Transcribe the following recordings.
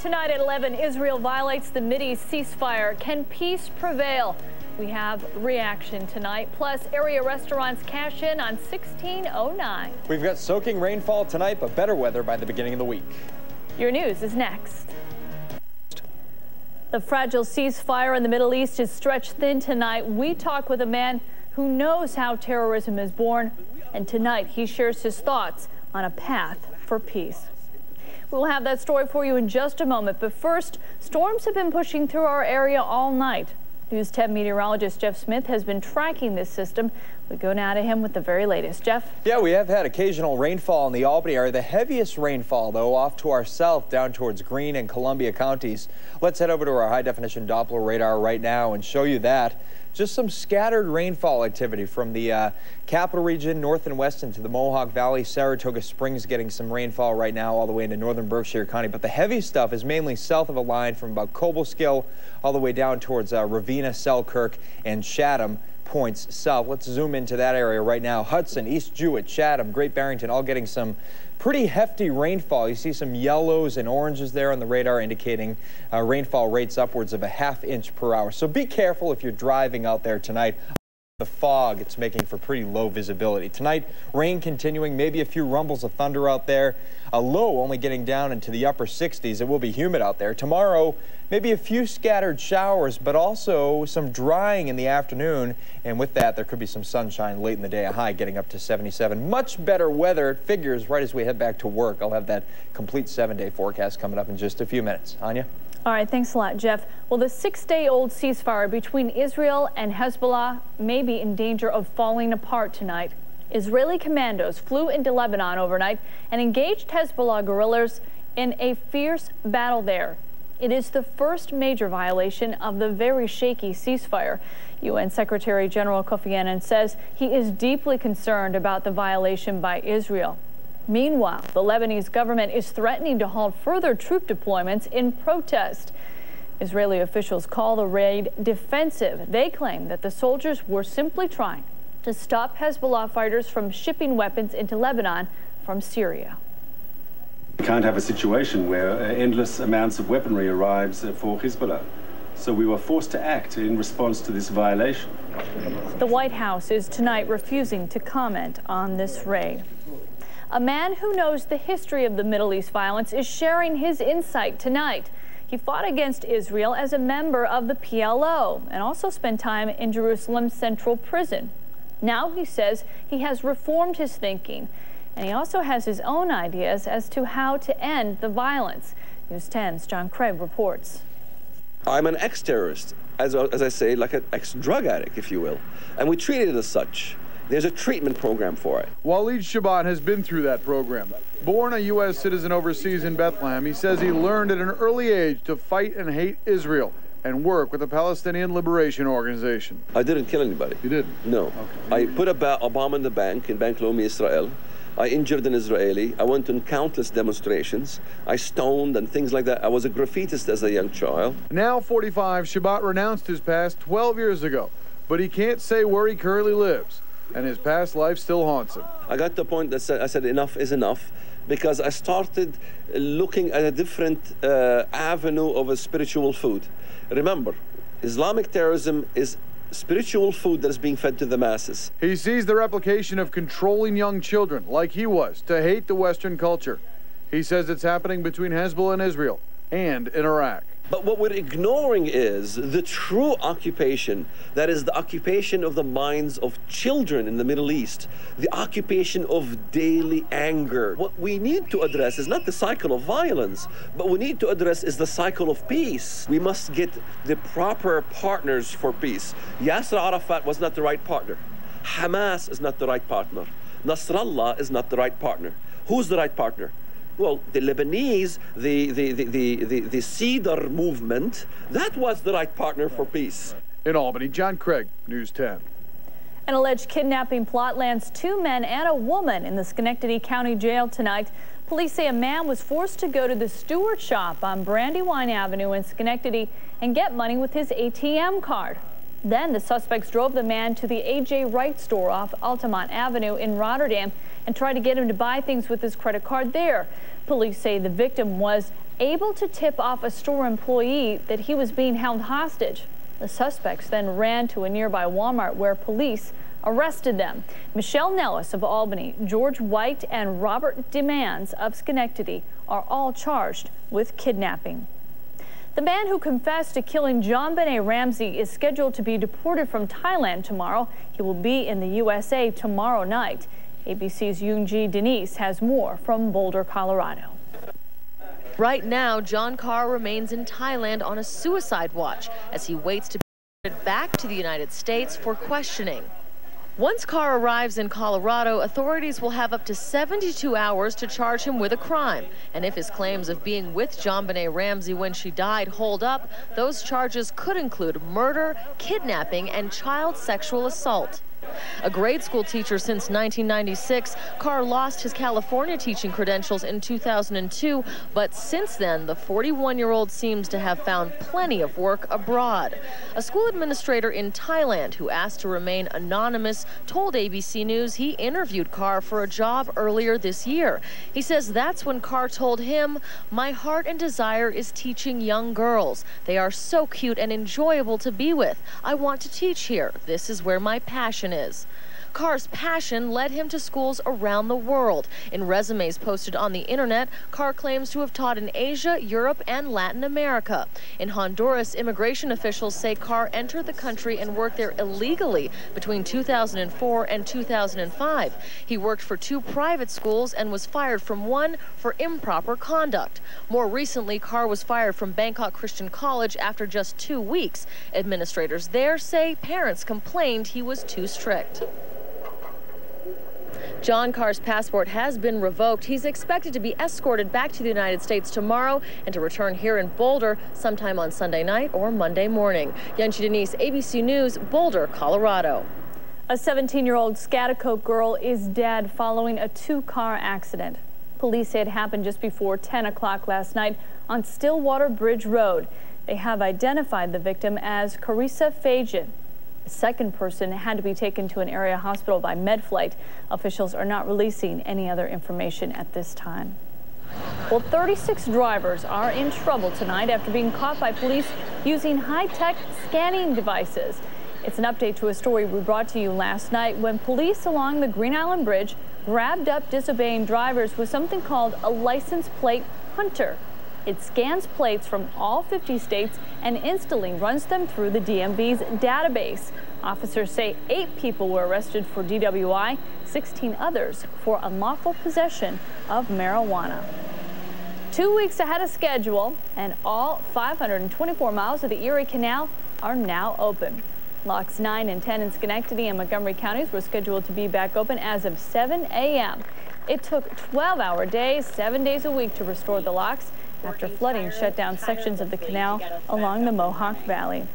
Tonight at 11, Israel violates the Mideast ceasefire. Can peace prevail? We have reaction tonight, plus area restaurants cash in on 1609. We've got soaking rainfall tonight, but better weather by the beginning of the week. Your news is next. The fragile ceasefire in the Middle East is stretched thin tonight. We talk with a man who knows how terrorism is born, and tonight he shares his thoughts on a path for peace. We'll have that story for you in just a moment, but first, storms have been pushing through our area all night. News 10 meteorologist Jeff Smith has been tracking this system. We go now to him with the very latest. Jeff? Yeah, we have had occasional rainfall in the Albany area. The heaviest rainfall, though, off to our south down towards Greene and Columbia counties. Let's head over to our high-definition Doppler radar right now and show you that. Just some scattered rainfall activity from the capital region, north and west into the Mohawk Valley. Saratoga Springs getting some rainfall right now all the way into northern Berkshire County. But the heavy stuff is mainly south of a line from about Cobleskill all the way down towards Ravenna, Selkirk, and Chatham points south. Let's zoom into that area right now. Hudson, East Jewett, Chatham, Great Barrington, all getting some pretty hefty rainfall. You see some yellows and oranges there on the radar indicating rainfall rates upwards of a ½ inch per hour. So be careful if you're driving out there tonight. The fog, it's making for pretty low visibility. Tonight, rain continuing, maybe a few rumbles of thunder out there. A low only getting down into the upper 60s. It will be humid out there. Tomorrow, maybe a few scattered showers, but also some drying in the afternoon. And with that, there could be some sunshine late in the day, a high getting up to 77. Much better weather, it figures, right as we head back to work. I'll have that complete 7-day forecast coming up in just a few minutes. Anya? All right, thanks a lot, Jeff. Well, the 6-day-old ceasefire between Israel and Hezbollah may be in danger of falling apart tonight. Israeli commandos flew into Lebanon overnight and engaged Hezbollah guerrillas in a fierce battle there. It is the first major violation of the very shaky ceasefire. UN Secretary General Kofi Annan says he is deeply concerned about the violation by Israel. Meanwhile, the Lebanese government is threatening to halt further troop deployments in protest. Israeli officials call the raid defensive. They claim that the soldiers were simply trying to stop Hezbollah fighters from shipping weapons into Lebanon from Syria. We can't have a situation where endless amounts of weaponry arrives for Hezbollah. So we were forced to act in response to this violation. The White House is tonight refusing to comment on this raid. A man who knows the history of the Middle East violence is sharing his insight tonight. He fought against Israel as a member of the PLO and also spent time in Jerusalem's central prison. Now he says he has reformed his thinking, and he also has his own ideas as to how to end the violence. News 10's John Craig reports. I'm an ex-terrorist, as I say, like an ex-drug addict, if you will, and we treat it as such. There's a treatment program for it. Waleed Shabat has been through that program. Born a U.S. citizen overseas in Bethlehem, he says he learned at an early age to fight and hate Israel and work with the Palestinian Liberation Organization. I didn't kill anybody. You didn't? No. Okay. I put a bomb in the bank in Bank Leumi, Israel. I injured an Israeli. I went on countless demonstrations. I stoned and things like that. I was a graffitist as a young child. Now 45, Shabat renounced his past 12 years ago, but he can't say where he currently lives, and his past life still haunts him. I got to the point that I said enough is enough, because I started looking at a different avenue of a spiritual food. Remember, Islamic terrorism is spiritual food that is being fed to the masses. He sees the replication of controlling young children, like he was, to hate the Western culture. He says it's happening between Hezbollah and Israel and in Iraq. But what we're ignoring is the true occupation, that is the occupation of the minds of children in the Middle East, the occupation of daily anger. What we need to address is not the cycle of violence, but we need to address is the cycle of peace. We must get the proper partners for peace. Yasser Arafat was not the right partner. Hamas is not the right partner. Nasrallah is not the right partner. Who's the right partner? Well, the Lebanese, the Cedar movement, that was the right partner for peace. In Albany, John Craig, News 10. An alleged kidnapping plot lands 2 men and a woman in the Schenectady County Jail tonight. Police say a man was forced to go to the Stewart shop on Brandywine Avenue in Schenectady and get money with his ATM card. Then the suspects drove the man to the A.J. Wright store off Altamont Avenue in Rotterdam and tried to get him to buy things with his credit card there. Police say the victim was able to tip off a store employee that he was being held hostage. The suspects then ran to a nearby Walmart where police arrested them. Michelle Nellis of Albany, George White, and Robert Demands of Schenectady are all charged with kidnapping. The man who confessed to killing JonBenet Ramsey is scheduled to be deported from Thailand tomorrow. He will be in the USA tomorrow night. ABC's Yoonji Denise has more from Boulder, Colorado. Right now, John Carr remains in Thailand on a suicide watch as he waits to be deported back to the United States for questioning. Once Carr arrives in Colorado, authorities will have up to 72 hours to charge him with a crime. And if his claims of being with JonBenet Ramsey when she died hold up, those charges could include murder, kidnapping, and child sexual assault. A grade school teacher since 1996, Carr lost his California teaching credentials in 2002, but since then, the 41-year-old seems to have found plenty of work abroad. A school administrator in Thailand who asked to remain anonymous told ABC News he interviewed Carr for a job earlier this year. He says that's when Carr told him, "My heart and desire is teaching young girls. They are so cute and enjoyable to be with. I want to teach here. This is where my passion is." Carr's passion led him to schools around the world. In resumes posted on the internet, Carr claims to have taught in Asia, Europe, and Latin America. In Honduras, immigration officials say Carr entered the country and worked there illegally between 2004 and 2005. He worked for 2 private schools and was fired from one for improper conduct. More recently, Carr was fired from Bangkok Christian College after just 2 weeks. Administrators there say parents complained he was too strict. John Carr's passport has been revoked. He's expected to be escorted back to the United States tomorrow and to return here in Boulder sometime on Sunday night or Monday morning. Yoonji Denise, ABC News, Boulder, Colorado. A 17-year-old Scaticoke girl is dead following a 2-car accident. Police say it happened just before 10 o'clock last night on Stillwater Bridge Road. They have identified the victim as Carissa Fajan. The second person had to be taken to an area hospital by MedFlight. Officials are not releasing any other information at this time. Well, 36 drivers are in trouble tonight after being caught by police using high-tech scanning devices. It's an update to a story we brought to you last night when police along the Green Island Bridge grabbed up disobeying drivers with something called a license plate hunter. It scans plates from all 50 states and instantly runs them through the DMV's database. Officers say 8 people were arrested for DWI, 16 others for unlawful possession of marijuana. 2 weeks ahead of schedule, and all 524 miles of the Erie Canal are now open. Locks 9 and 10 in Schenectady and Montgomery counties were scheduled to be back open as of 7 a.m. It took 12-hour days, 7 days a week to restore the locks after flooding shut down sections of the canal along the Mohawk Valley.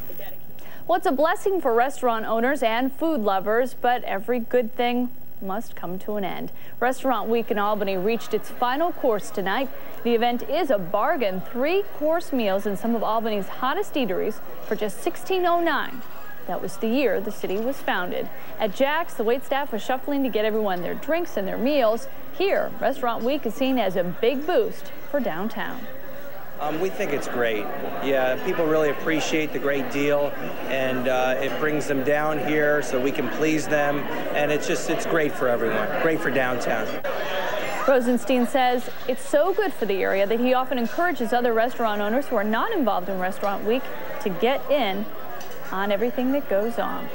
Well, it's a blessing for restaurant owners and food lovers, but every good thing must come to an end. Restaurant Week in Albany reached its final course tonight. The event is a bargain, 3-course meals in some of Albany's hottest eateries for just $16.09. That was the year the city was founded. At Jack's, the waitstaff was shuffling to get everyone their drinks and their meals. Here, Restaurant Week is seen as a big boost for downtown. We think it's great. Yeah, people really appreciate the great deal, and it brings them down here so we can please them, and it's great for everyone, great for downtown. Rosenstein says it's so good for the area that he often encourages other restaurant owners who are not involved in Restaurant Week to get in on everything that goes on.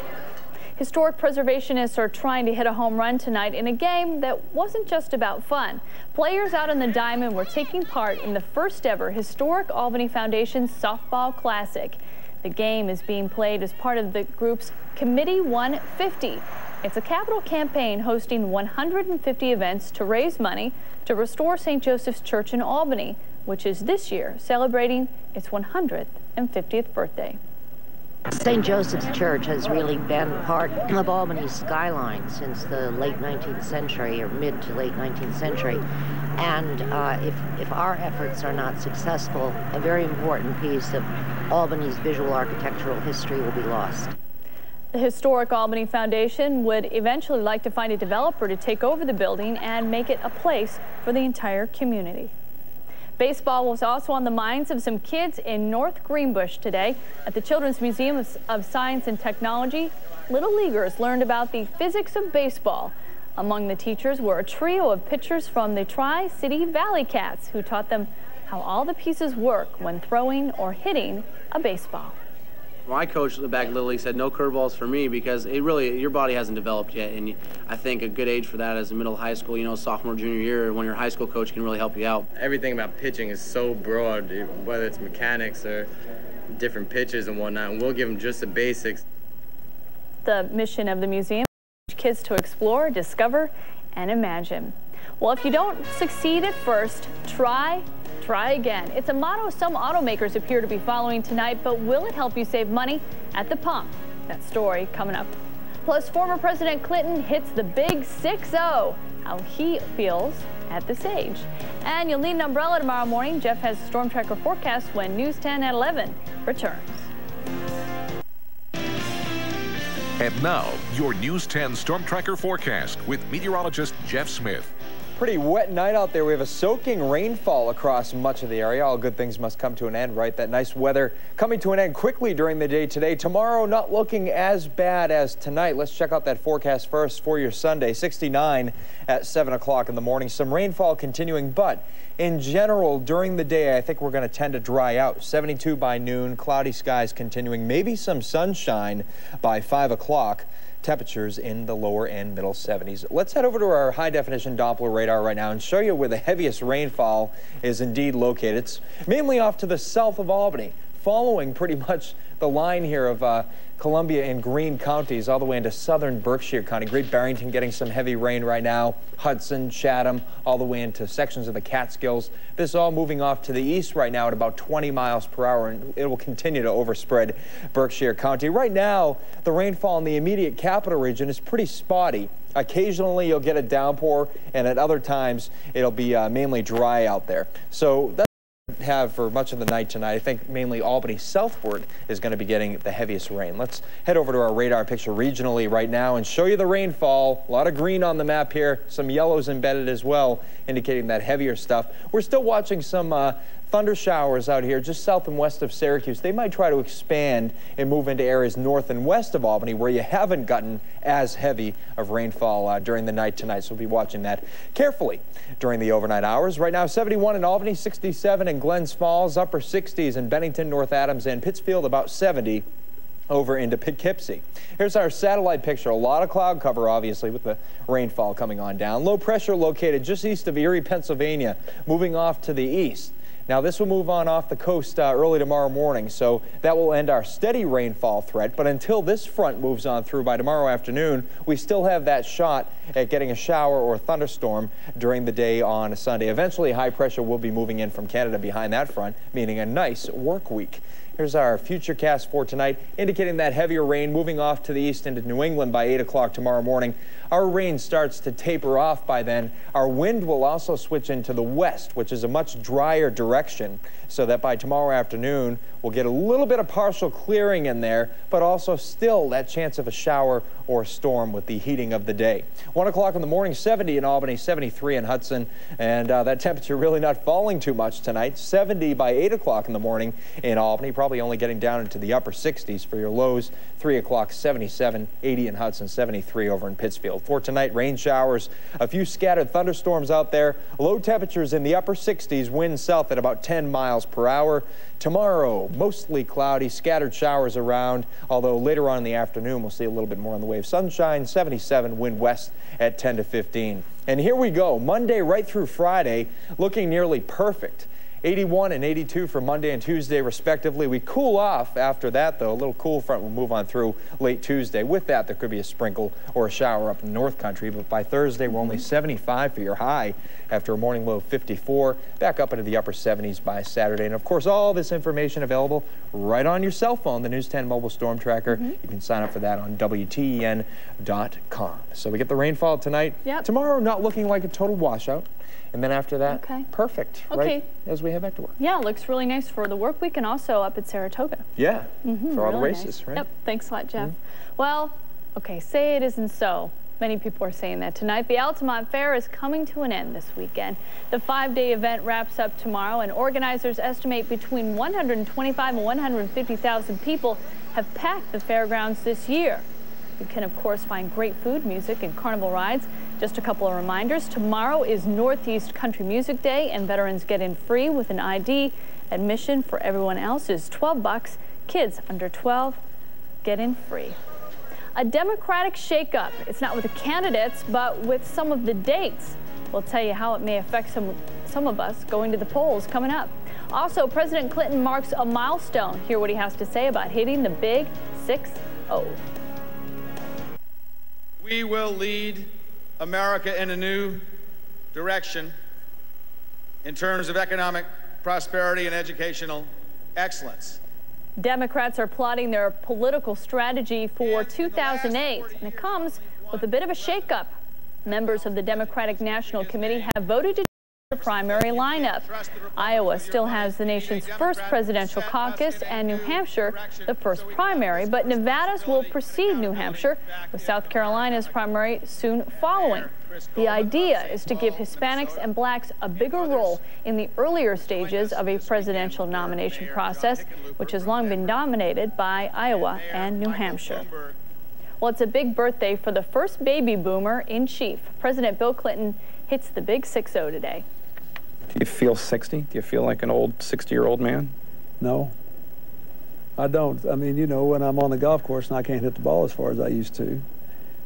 Historic preservationists are trying to hit a home run tonight in a game that wasn't just about fun. Players out on the diamond were taking part in the first ever historic Albany Foundation Softball Classic. The game is being played as part of the group's Committee 150. It's a capital campaign hosting 150 events to raise money to restore St. Joseph's Church in Albany, which is this year celebrating its 150th birthday. St. Joseph's Church has really been part of Albany's skyline since the late 19th century, or mid to late 19th century. And if our efforts are not successful, a very important piece of Albany's visual architectural history will be lost. The Historic Albany Foundation would eventually like to find a developer to take over the building and make it a place for the entire community. Baseball was also on the minds of some kids in North Greenbush today. At the Children's Museum of Science and Technology, Little Leaguers learned about the physics of baseball. Among the teachers were a trio of pitchers from the Tri-City Valleycats who taught them how all the pieces work when throwing or hitting a baseball. My coach back at Little League said no curveballs for me because your body hasn't developed yet, and I think a good age for that is the middle of high school, sophomore, junior year, when your high school coach can really help you out. Everything about pitching is so broad, whether it's mechanics or different pitches and whatnot, and we'll give them just the basics. The mission of the museum is kids to explore, discover, and imagine. Well, if you don't succeed at first, try again. It's a motto some automakers appear to be following tonight, but will it help you save money at the pump? That story coming up. Plus, former President Clinton hits the big 6-0, how he feels at this age. And you'll need an umbrella tomorrow morning. Jeff has a storm tracker forecast when News 10 at 11 returns. And now, your News 10 Storm Tracker forecast with meteorologist Jeff Smith. Pretty wet night out there. We have a soaking rainfall across much of the area. All good things must come to an end, right? That nice weather coming to an end quickly during the day today. Tomorrow not looking as bad as tonight. Let's check out that forecast first for your Sunday. 69 at 7 o'clock in the morning. Some rainfall continuing, but in general during the day I think we're going to tend to dry out. 72 by noon, cloudy skies continuing, maybe some sunshine by 5 o'clock. Temperatures in the lower and middle 70s. Let's head over to our high definition Doppler radar right now and show you where the heaviest rainfall is indeed located. It's mainly off to the south of Albany, following pretty much the line here of Columbia and Greene counties all the way into southern Berkshire County. Great Barrington getting some heavy rain right now. Hudson, Chatham, all the way into sections of the Catskills. This is all moving off to the east right now at about 20 miles per hour, and it will continue to overspread Berkshire County. Right now, the rainfall in the immediate capital region is pretty spotty. Occasionally, you'll get a downpour, and at other times, it'll be mainly dry out there. So that's have for much of the night tonight. I think mainly Albany southward is going to be getting the heaviest rain. Let's head over to our radar picture regionally right now and show you the rainfall. A lot of green on the map here, some yellows embedded as well, indicating that heavier stuff. We're still watching some thunder showers out here just south and west of Syracuse. They might try to expand and move into areas north and west of Albany where you haven't gotten as heavy of rainfall during the night tonight. So we'll be watching that carefully during the overnight hours. Right now, 71 in Albany, 67 in Glens Falls, upper 60s in Bennington, North Adams, and Pittsfield, about 70 over into Poughkeepsie. Here's our satellite picture. A lot of cloud cover, obviously, with the rainfall coming on down. Low pressure located just east of Erie, Pennsylvania, moving off to the east. Now, this will move on off the coast early tomorrow morning, so that will end our steady rainfall threat. But until this front moves on through by tomorrow afternoon, we still have that shot at getting a shower or a thunderstorm during the day on a Sunday. Eventually, high pressure will be moving in from Canada behind that front, meaning a nice work week. Here's our futurecast for tonight, indicating that heavier rain moving off to the east into New England by 8 o'clock tomorrow morning. Our rain starts to taper off by then. Our wind will also switch into the west, which is a much drier direction, so that by tomorrow afternoon, we'll get a little bit of partial clearing in there, but also still that chance of a shower or a storm with the heating of the day. 1 o'clock in the morning, 70 in Albany, 73 in Hudson, and that temperature really not falling too much tonight. 70 by 8 o'clock in the morning in Albany, probably only getting down into the upper 60s for your lows. 3 o'clock, 77, 80 in Hudson, 73 over in Pittsfield. For tonight, rain showers, a few scattered thunderstorms out there. Low temperatures in the upper 60s, wind south at about 10 miles per hour. Tomorrow, mostly cloudy, scattered showers around, although later on in the afternoon, we'll see a little bit more on the way of sunshine. 77, wind west at 10 to 15. And here we go, Monday right through Friday, looking nearly perfect. 81 and 82 for Monday and Tuesday, respectively. We cool off after that, though. A little cool front will move on through late Tuesday. With that, there could be a sprinkle or a shower up in the North Country, but by Thursday, we're only 75 for your high after a morning low of 54, back up into the upper 70s by Saturday. And, of course, all this information available right on your cell phone, the News 10 mobile storm tracker. You can sign up for that on WTEN.com. So we get the rainfall tonight. Tomorrow, not looking like a total washout. And then after that, perfect, right, as we head back to work. Yeah, it looks really nice for the work week and also up at Saratoga. Yeah, for all the races, nice. right? Yep, thanks a lot, Jeff. Well, okay, say it isn't so. Many people are saying that tonight. The Altamont Fair is coming to an end this weekend. The 5-day event wraps up tomorrow, and organizers estimate between 125 and 150,000 people have packed the fairgrounds this year. You can, of course, find great food, music, and carnival rides. Just a couple of reminders. Tomorrow is Northeast Country Music Day, and veterans get in free with an ID. Admission for everyone else is $12. Kids under 12 get in free. A Democratic shakeup. It's not with the candidates, but with some of the dates. We'll tell you how it may affect some of us going to the polls coming up. Also, President Clinton marks a milestone. Hear what he has to say about hitting the big 6-0. We will lead America in a new direction in terms of economic prosperity and educational excellence. Democrats are plotting their political strategy for 2008, and it comes with a bit of a shakeup. Members of the Democratic National Committee have voted to change the primary lineup. Iowa still has the nation's first presidential caucus, and New Hampshire the first primary, but Nevada's will precede New Hampshire, with South Carolina's primary soon following. The idea is to give Hispanics and blacks a bigger role in the earlier stages of a presidential nomination process, which has long been dominated by Iowa and New Hampshire. Well, it's a big birthday for the first baby boomer in chief. President Bill Clinton hits the big 6-0 today. Do you feel 60? Do you feel like an old 60-year-old man? No, I don't. I mean, you know, when I'm on the golf course and I can't hit the ball as far as I used to,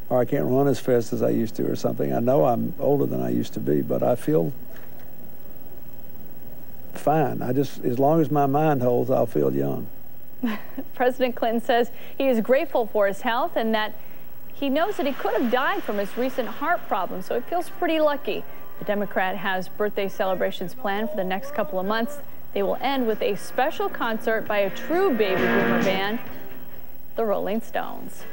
or I can't run as fast as I used to or something, I know I'm older than I used to be, but I feel fine. As long as my mind holds, I'll feel young. President Clinton says he is grateful for his health and that he knows that he could have died from his recent heart problem, so he feels pretty lucky. The Democrat has birthday celebrations planned for the next couple of months. They will end with a special concert by a true baby boomer band, the Rolling Stones.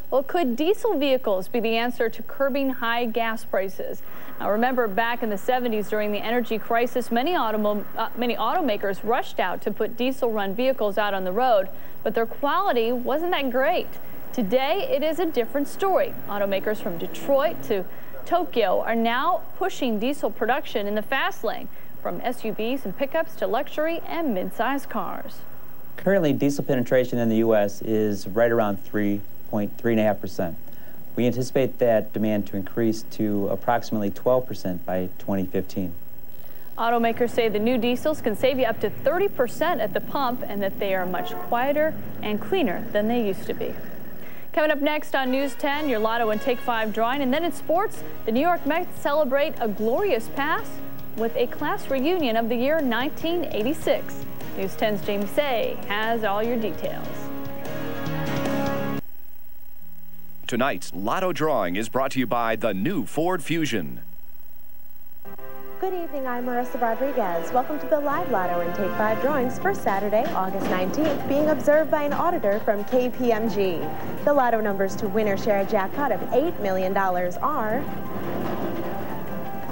Well, could diesel vehicles be the answer to curbing high gas prices? Now, remember back in the 70s during the energy crisis, many automakers rushed out to put diesel-run vehicles out on the road, but their quality wasn't that great. Today, it is a different story. Automakers from Detroit to Tokyo are now pushing diesel production in the fast lane, from SUVs and pickups to luxury and mid-size cars. Currently, diesel penetration in the U.S. is right around 3.5%. We anticipate that demand to increase to approximately 12% by 2015. Automakers say the new diesels can save you up to 30% at the pump and that they are much quieter and cleaner than they used to be. Coming up next on News 10, your Lotto and Take 5 drawing. And then in sports, the New York Mets celebrate a glorious past with a class reunion of the year 1986. News 10's Jamie Say has all your details. Tonight's Lotto drawing is brought to you by the new Ford Fusion. Good evening, I'm Marissa Rodriguez. Welcome to the live Lotto and Take 5 drawings for Saturday, August 19th, being observed by an auditor from KPMG. The Lotto numbers to win or share a jackpot of $8 million are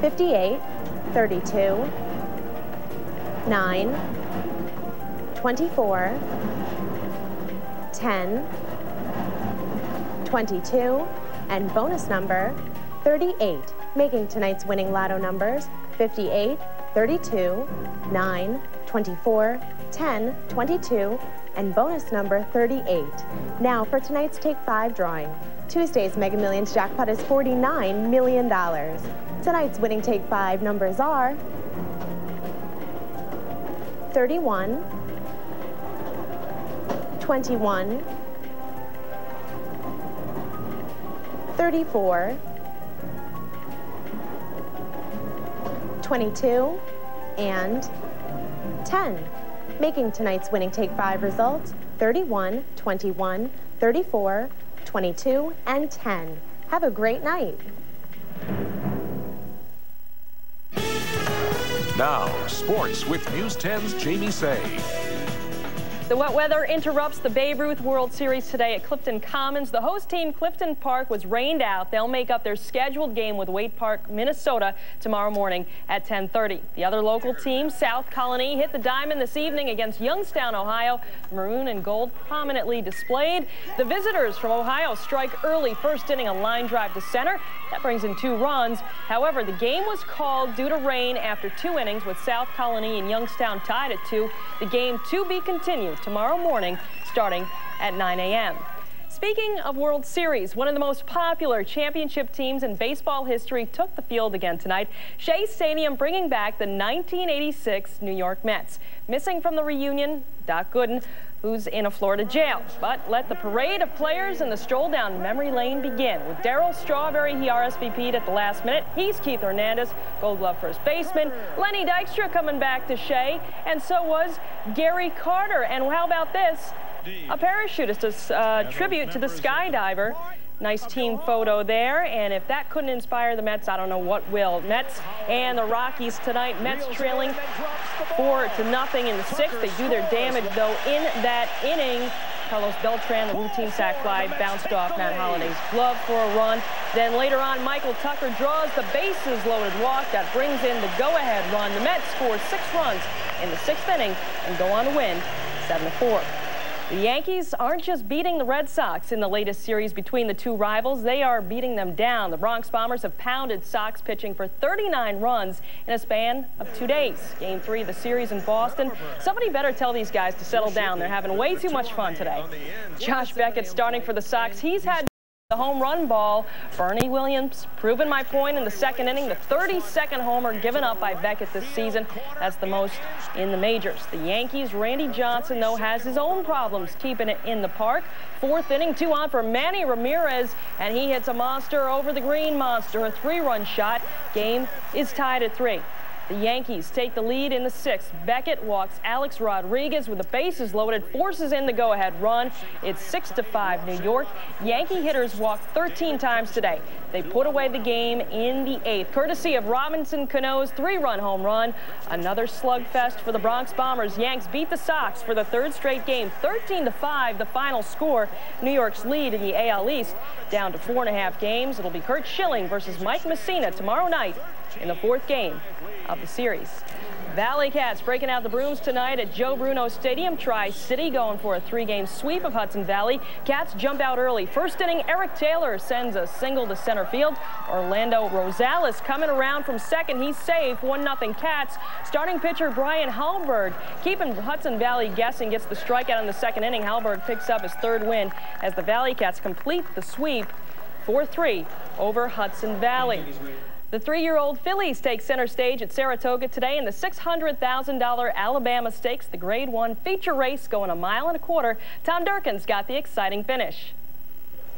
58, 32, 9, 24, 10, 22, and bonus number 38. Making tonight's winning Lotto numbers 58, 32, 9, 24, 10, 22, and bonus number 38. Now for tonight's Take 5 drawing. Tuesday's Mega Millions jackpot is $49 million. Tonight's winning Take 5 numbers are 31, 21, 34, 22, and 10. Making tonight's winning Take 5 results 31, 21, 34, 22, and 10. Have a great night. Now, sports with News 10's Jamie Say. The wet weather interrupts the Babe Ruth World Series today at Clifton Commons. The host team, Clifton Park, was rained out. They'll make up their scheduled game with Waite Park, Minnesota, tomorrow morning at 10:30. The other local team, South Colony, hit the diamond this evening against Youngstown, Ohio. Maroon and gold prominently displayed. The visitors from Ohio strike early, first inning, a line drive to center. That brings in 2 runs. However, the game was called due to rain after 2 innings, with South Colony and Youngstown tied at 2. The game to be continued tomorrow morning starting at 9 a.m. Speaking of World Series, one of the most popular championship teams in baseball history took the field again tonight. Shea Stadium bringing back the 1986 New York Mets. Missing from the reunion, Doc Gooden, who's in a Florida jail. But let the parade of players and the stroll down memory lane begin. With Darryl Strawberry, he RSVP'd at the last minute. He's Keith Hernandez, Gold Glove first baseman. Lenny Dykstra coming back to Shea, and so was Gary Carter. And how about this? A parachutist, a tribute to the skydiver. Nice team photo there, and if that couldn't inspire the Mets, I don't know what will. Mets and the Rockies tonight. Mets trailing 4-0 in the 6th. They do their damage, though, in that inning. Carlos Beltran, the routine sac fly, bounced off Matt Holliday's glove for a run. Then later on, Michael Tucker draws the bases-loaded walk. That brings in the go-ahead run. The Mets score 6 runs in the 6th inning and go on to win 7-4. The Yankees aren't just beating the Red Sox in the latest series between the two rivals. They are beating them down. The Bronx Bombers have pounded Sox pitching for 39 runs in a span of 2 days. Game 3 of the series in Boston. Somebody better tell these guys to settle down. They're having way too much fun today. Josh Beckett starting for the Sox. He's had the home run ball. Bernie Williams proving my point in the 2nd inning. The 32nd homer given up by Beckett this season. That's the most in the majors. The Yankees, Randy Johnson, though, has his own problems keeping it in the park. 4th inning, 2 on for Manny Ramirez, and he hits a monster over the green monster. A 3-run shot. Game is tied at 3. The Yankees take the lead in the 6th. Beckett walks Alex Rodriguez with the bases loaded, forces in the go-ahead run. It's 6-5 New York. Yankee hitters walked 13 times today. They put away the game in the 8th, courtesy of Robinson Cano's 3-run home run. Another slugfest for the Bronx Bombers. Yanks beat the Sox for the 3rd straight game, 13-5 the final score. New York's lead in the AL East down to 4.5 games. It'll be Curt Schilling versus Mike Messina tomorrow night in the 4th game of the series. Valleycats breaking out the brooms tonight at Joe Bruno Stadium. Tri-City going for a 3-game sweep of Hudson Valley. Cats jump out early. 1st inning, Eric Taylor sends a single to center field. Orlando Rosales coming around from 2nd. He's safe. 1-0 Cats. Starting pitcher Brian Hallberg keeping Hudson Valley guessing, gets the strikeout in the 2nd inning. Hallberg picks up his 3rd win as the Valleycats complete the sweep 4-3 over Hudson Valley. The 3-year-old Phillies take center stage at Saratoga today in the $600,000 Alabama Stakes, the Grade 1 feature race going 1.25 miles. Tom Durkin's got the exciting finish.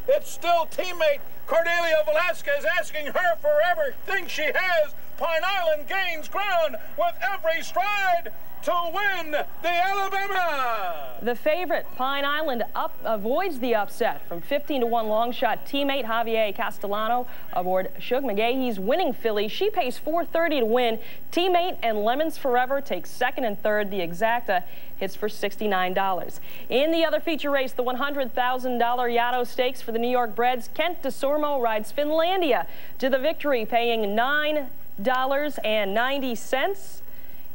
It's still teammate Cordelia Velasquez asking her for everything she has. Pine Island gains ground with every stride to win the Alabama. The favorite, Pine Island, avoids the upset from 15-1 long shot teammate Javier Castellano aboard Shug McGahee's winning filly. She pays $430 to win. Teammate and Lemons Forever takes 2nd and 3rd. The Exacta hits for $69. In the other feature race, the $100,000 Yaddo Stakes for the New York Breds, Kent DeSormo rides Finlandia to the victory, paying $9.90.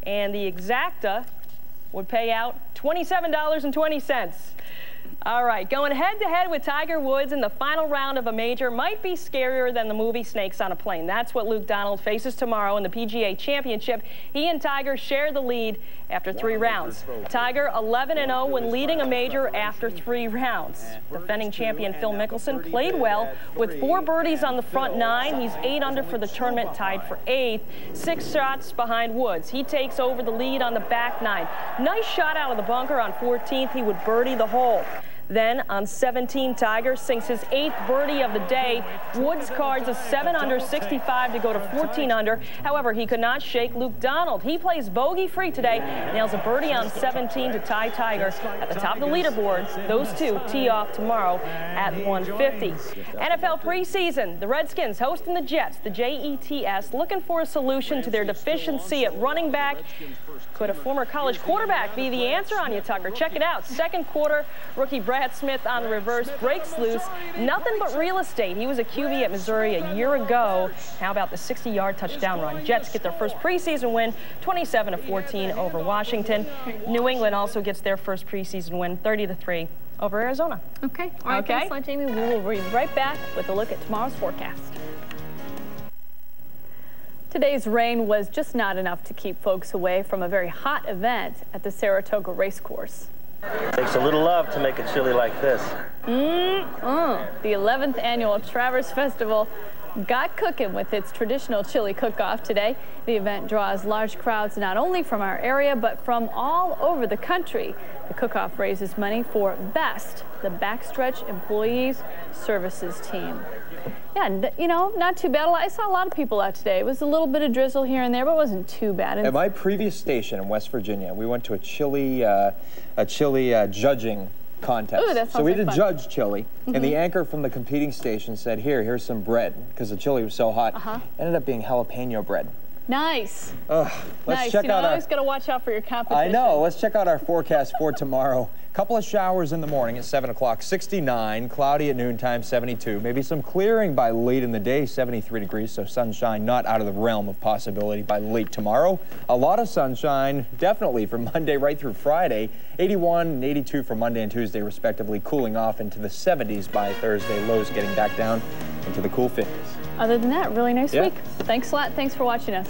And the Exacta would pay out $27.20. All right, going head-to-head with Tiger Woods in the final round of a major might be scarier than the movie Snakes on a Plane. That's what Luke Donald faces tomorrow in the PGA Championship. He and Tiger share the lead after 3 rounds. Tiger 11-0 when leading a major after 3 rounds. Defending champion Phil Mickelson played well with 4 birdies on the front 9. He's 8 under for the tournament, tied for 8th. 6 shots behind Woods. He takes over the lead on the back 9. Nice shot out of the bunker on 14th. He would birdie the hole. Then on 17, Tiger sinks his 8th birdie of the day. Woods cards a 7 under 65 to go to 14 under. However, he could not shake Luke Donald. He plays bogey-free today, nails a birdie on 17 to tie Tiger at the top of the leaderboard. Those two tee off tomorrow at 1:50. NFL preseason, the Redskins hosting the Jets. The Jets looking for a solution to their deficiency at running back. Could a former college quarterback be the answer, Anya Tucker? Check it out. Second quarter, rookie Brad Smith on the reverse breaks loose. Nothing but real estate. He was a QB at Missouri a year ago. How about the 60-yard touchdown run? Jets get their first preseason win, 27-14 over Washington. New England also gets their first preseason win, 30-3 over Arizona. Okay. All right, thanks a lot, Jamie. We will be right back with a look at tomorrow's forecast. Today's rain was just not enough to keep folks away from a very hot event at the Saratoga Racecourse. Takes a little love to make a chili like this. The 11th annual Traverse Festival got cooking with its traditional chili cook-off today. The event draws large crowds not only from our area, but from all over the country. The cook-off raises money for BEST, the Backstretch Employees Services Team. Yeah, you know, not too bad. I saw a lot of people out today. It was a little bit of drizzle here and there, but it wasn't too bad. At my previous station in West Virginia, we went to a chili judging contest. Ooh, that sounds so we like did fun. judge chili, and the anchor from the competing station said, here's some bread, because the chili was so hot. Ended up being jalapeno bread. Nice. Let's check out our... always got to watch out for your competition. I know. Let's check out our forecast for tomorrow. Couple of showers in the morning at 7 o'clock, 69, cloudy at noontime, 72. Maybe some clearing by late in the day, 73 degrees, so sunshine not out of the realm of possibility by late tomorrow. A lot of sunshine, definitely from Monday right through Friday. 81 and 82 for Monday and Tuesday, respectively, cooling off into the 70s by Thursday. Lows getting back down into the cool 50s. Other than that, really nice week. Thanks a lot. Thanks for watching us.